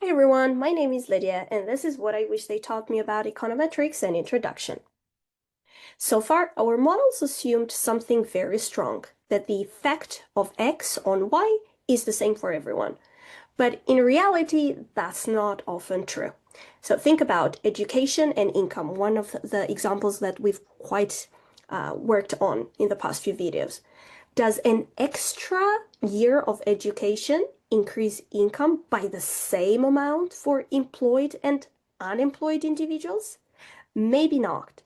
Hi everyone, my name is Lydia, and this is what I wish they taught me about econometrics and introduction. So far, our models assumed something very strong, that the effect of X on Y is the same for everyone. But in reality, that's not often true. So think about education and income, one of the examples that we've quite worked on in the past few videos. Does an extra year of education increase income by the same amount for employed and unemployed individuals? Maybe not.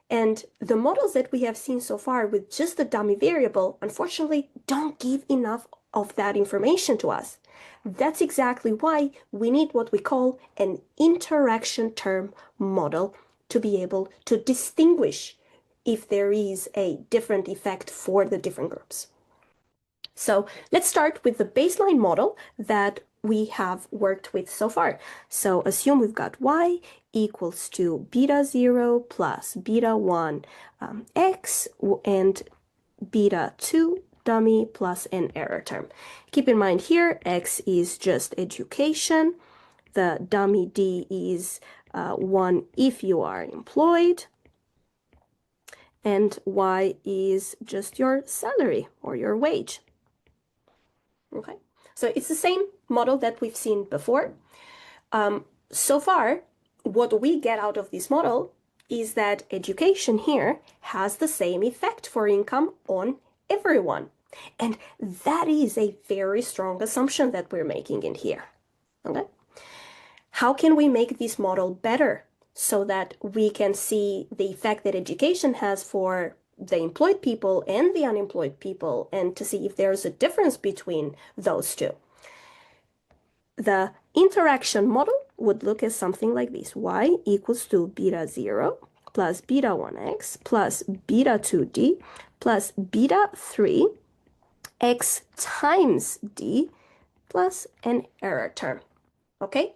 And the models that we have seen so far with just the dummy variable, unfortunately, don't give enough of that information to us. That's exactly why we need what we call an interaction term model to be able to distinguish if there is a different effect for the different groups. So let's start with the baseline model that we have worked with so far. So assume we've got y equals to beta 0 plus beta 1 x and beta 2 dummy plus an error term. Keep in mind here, x is just education. The dummy d is 1 if you are employed. And y is just your salary or your wage. Okay, so it's the same model that we've seen before. So far, what we get out of this model is that education here has the same effect for income on everyone. And that is a very strong assumption that we're making in here. Okay, how can we make this model better so that we can see the effect that education has for the employed people and the unemployed people, and to see if there's a difference between those two? The interaction model would look as something like this. Y equals to beta 0 plus beta 1x plus beta 2d plus beta 3 x times d plus an error term. Okay?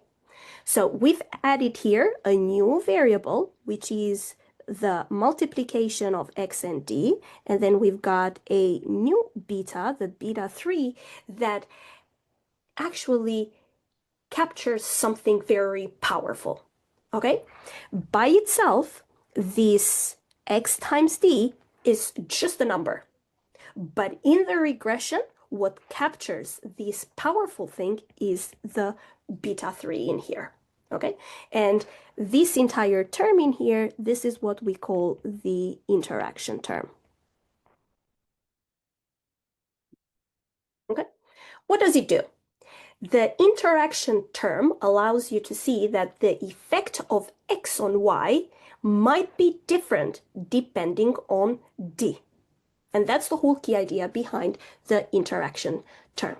So we've added here a new variable, which is the multiplication of x and d, and then we've got a new beta, the beta 3, that actually captures something very powerful. Okay? By itself, this x times d is just a number. But in the regression, what captures this powerful thing is the beta 3 in here. Okay? And this entire term in here, this is what we call the interaction term. Okay? What does it do? The interaction term allows you to see that the effect of x on y might be different depending on d. And that's the whole key idea behind the interaction term.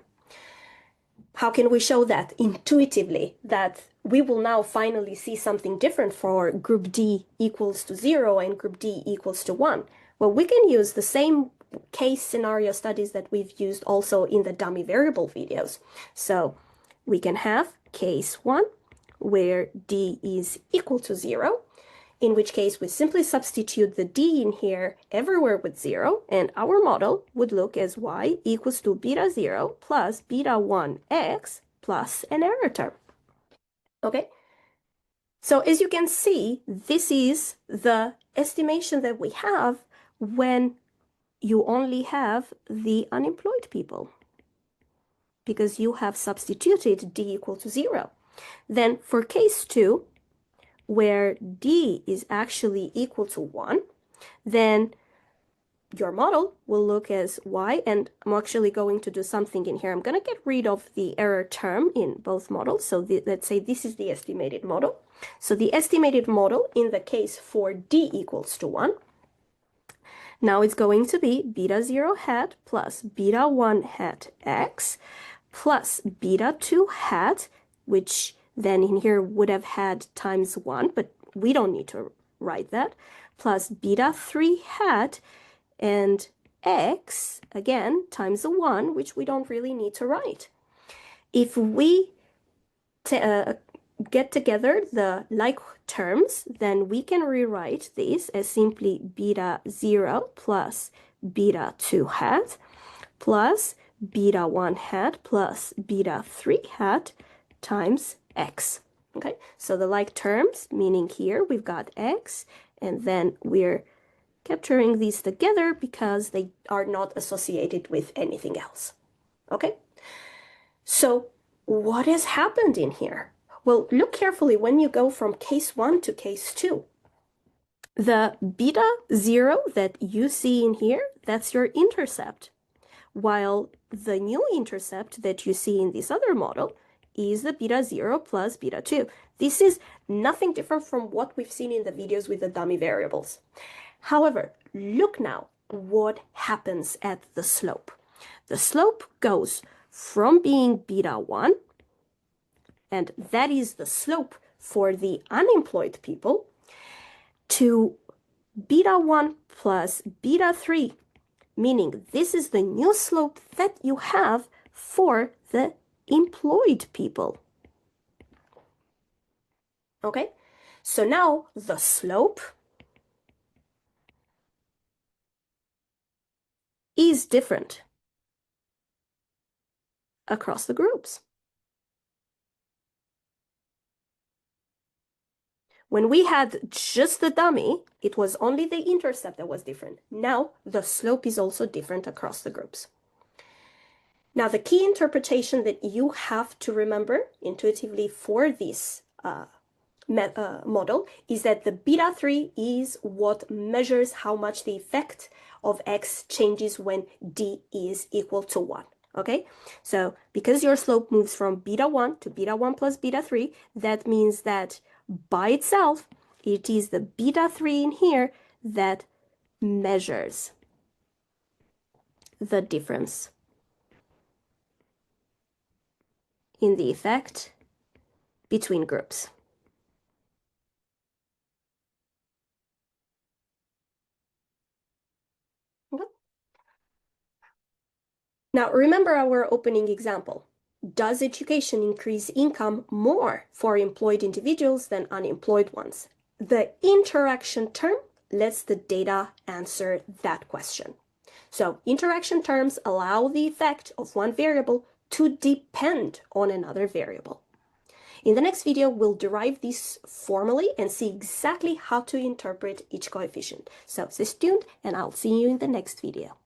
How can we show that intuitively, that we will now finally see something different for group D equals to 0 and group D equals to 1? Well, we can use the same case scenario studies that we've used also in the dummy variable videos. So we can have case 1 where D is equal to 0, in which case we simply substitute the d in here everywhere with 0, and our model would look as y equals to beta 0 plus beta 1x plus an error term. Okay? So as you can see, this is the estimation that we have when you only have the unemployed people, because you have substituted d equal to 0. Then for case 2, where d is actually equal to 1, then your model will look as y, and I'm actually going to do something in here. I'm going to get rid of the error term in both models. So let's say this is the estimated model. So the estimated model in the case for d equals to 1, now it's going to be beta 0 hat plus beta 1 hat x plus beta 2 hat, which then in here would have had times 1, but we don't need to write that, plus beta 3 hat and x, again, times the 1, which we don't really need to write. If we get together the like terms, then we can rewrite this as simply beta 0 plus beta 2 hat plus beta 1 hat plus beta 3 hat times x. Okay, so the like terms, meaning here we've got x, and then we're capturing these together because they are not associated with anything else. Okay, so what has happened in here? Well, look carefully when you go from case 1 to case 2. The beta 0 that you see in here, that's your intercept, while the new intercept that you see in this other model is the beta 0 plus beta 2. This is nothing different from what we've seen in the videos with the dummy variables. However, look now what happens at the slope. The slope goes from being beta 1, and that is the slope for the unemployed people, to beta 1 plus beta 3, meaning this is the new slope that you have for the employed people. Okay, so now the slope is different across the groups. When we had just the dummy, it was only the intercept that was different. Now the slope is also different across the groups. Now the key interpretation that you have to remember intuitively for this model is that the beta 3 is what measures how much the effect of x changes when d is equal to 1. Okay, so because your slope moves from beta 1 to beta 1 plus beta 3, that means that by itself, it is the beta 3 in here that measures the difference in the effect between groups. Okay. Now, remember our opening example. Does education increase income more for employed individuals than unemployed ones? The interaction term lets the data answer that question. So interaction terms allow the effect of one variable to depend on another variable. In the next video, we'll derive this formally and see exactly how to interpret each coefficient. So stay tuned, and I'll see you in the next video.